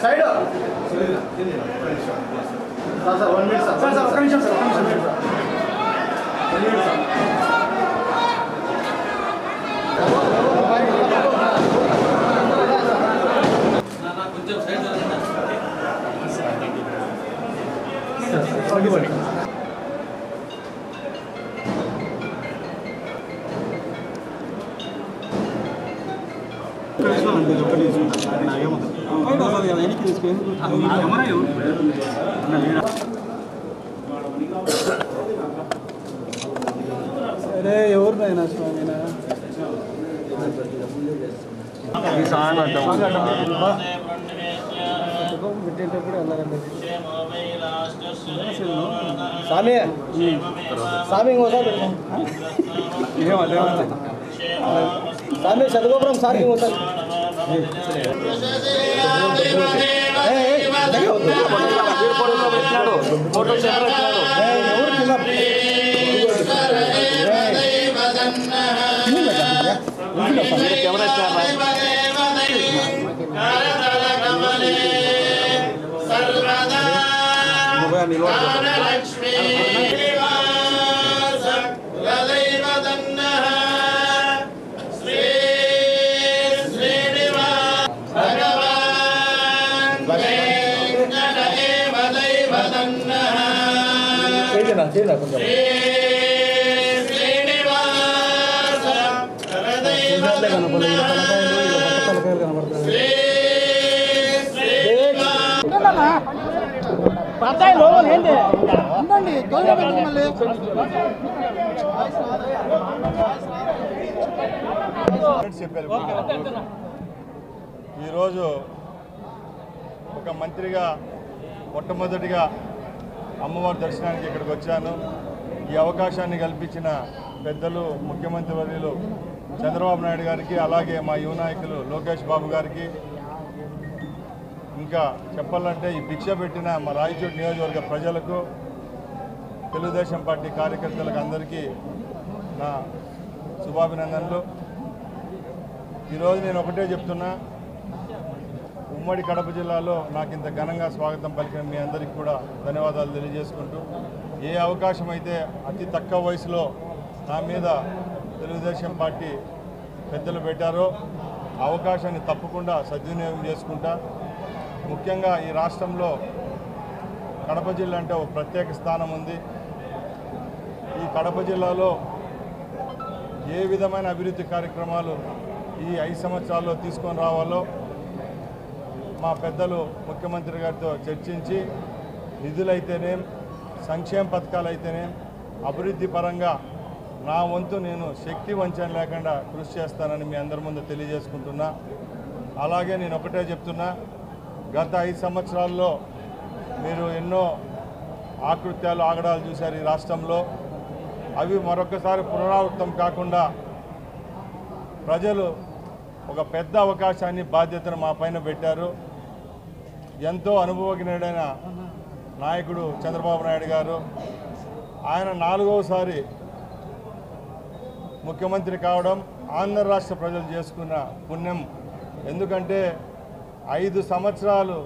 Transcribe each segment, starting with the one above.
Side sir 1 minute sir ఒక్క నిమిషం sir 1 minute sir కొంచెం సైడ్ అరే ఎవరినైనా స్వామినా పెట్టేటప్పుడు వెళ్ళారండి స్వామి స్వామి ఇంకోసారి స్వామి చదువుకోవడం సార్ ఇంకోసారి కెమెరా ఈరోజు ఒక మంత్రిగా మొట్టమొదటిగా అమ్మవారి దర్శనానికి ఇక్కడికి వచ్చాను. ఈ అవకాశాన్ని కల్పించిన పెద్దలు ముఖ్యమంత్రి వర్యులు చంద్రబాబు నాయుడు గారికి, అలాగే మా యువ నాయకులు లోకేష్ బాబు గారికి, ఇంకా చెప్పాలంటే ఈ భిక్ష పెట్టిన మా రాయచోటి నియోజకవర్గ ప్రజలకు, తెలుగుదేశం పార్టీ కార్యకర్తలకు అందరికీ నా శుభాభినందనలు. ఈరోజు నేను ఒకటే చెప్తున్నా, ఉమ్మడి కడప జిల్లాలో నాకు ఇంత ఘనంగా స్వాగతం పలికిన మీ అందరికీ కూడా ధన్యవాదాలు తెలియజేసుకుంటూ, ఏ అవకాశం అయితే అతి తక్కువ వయసులో నా మీద తెలుగుదేశం పార్టీ పెద్దలు పెట్టారో అవకాశాన్ని తప్పకుండా సద్వినియోగం చేసుకుంటా. ముఖ్యంగా ఈ రాష్ట్రంలో కడప జిల్లా అంటే ఒక ప్రత్యేక స్థానం ఉంది. ఈ కడప జిల్లాలో ఏ విధమైన అభివృద్ధి కార్యక్రమాలు ఈ 5 సంవత్సరాల్లో తీసుకొని రావాలో మా పెద్దలు ముఖ్యమంత్రి గారితో చర్చించి, నిధులైతేనేం, సంక్షేమ పథకాలైతేనేం, అభివృద్ధి పరంగా నా వంతు నేను శక్తి వంచన లేకుండా కృషి చేస్తానని మీ అందరి ముందు తెలియజేసుకుంటున్నా. అలాగే నేను ఒకటే చెప్తున్నా, గత 5 సంవత్సరాల్లో మీరు ఎన్నో ఆకృత్యాలు, ఆగడాలు చూశారు ఈ రాష్ట్రంలో. అవి మరొకసారి పునరావృతం కాకుండా ప్రజలు ఒక పెద్ద అవకాశాన్ని, బాధ్యతను మా పైన పెట్టారు. ఎంతో అనుభవజ్ఞుడైన నాయకుడు చంద్రబాబు నాయుడు గారు, ఆయన 4వసారి ముఖ్యమంత్రి కావడం ఆంధ్ర రాష్ట్ర ప్రజలు చేసుకున్న పుణ్యం. ఎందుకంటే 5 సంవత్సరాలు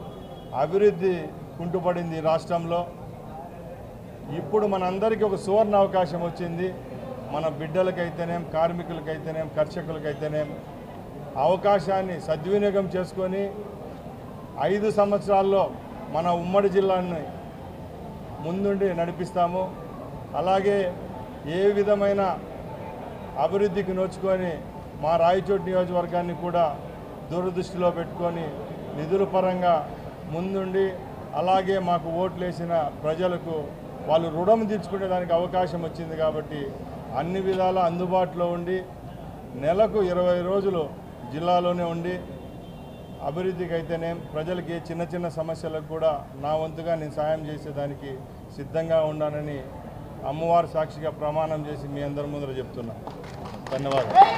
అభివృద్ధి కుంటుపడింది రాష్ట్రంలో. ఇప్పుడు మనందరికీ ఒక సువర్ణ అవకాశం వచ్చింది. మన బిడ్డలకైతేనేం, కార్మికులకైతేనేం, కర్షకులకైతేనేం అవకాశాన్ని సద్వినియోగం చేసుకొని 5 సంవత్సరాల్లో మన ఉమ్మడి జిల్లాని ముందుండి నడిపిస్తాము. అలాగే ఏ విధమైన అభివృద్ధికి నోచుకొని మా రాయచోటి నియోజకవర్గాన్ని కూడా దూరదృష్టిలో పెట్టుకొని నిధుల పరంగా ముందుండి, అలాగే మాకు ఓట్లు వేసిన ప్రజలకు వాళ్ళు రుణం తీర్చుకునే దానికి అవకాశం వచ్చింది. కాబట్టి అన్ని విధాల అందుబాటులో ఉండి నెలకు 20 రోజులు జిల్లాలోనే ఉండి అభివృద్ధికి అయితేనేం, ప్రజలకి చిన్న చిన్న సమస్యలకు కూడా నా వంతుగా నేను సాయం చేసేదానికి సిద్ధంగా ఉన్నానని అమ్మవారి సాక్షిగా ప్రమాణం చేసి మీ అందరి ముందర చెప్తున్నా. ధన్యవాదాలు.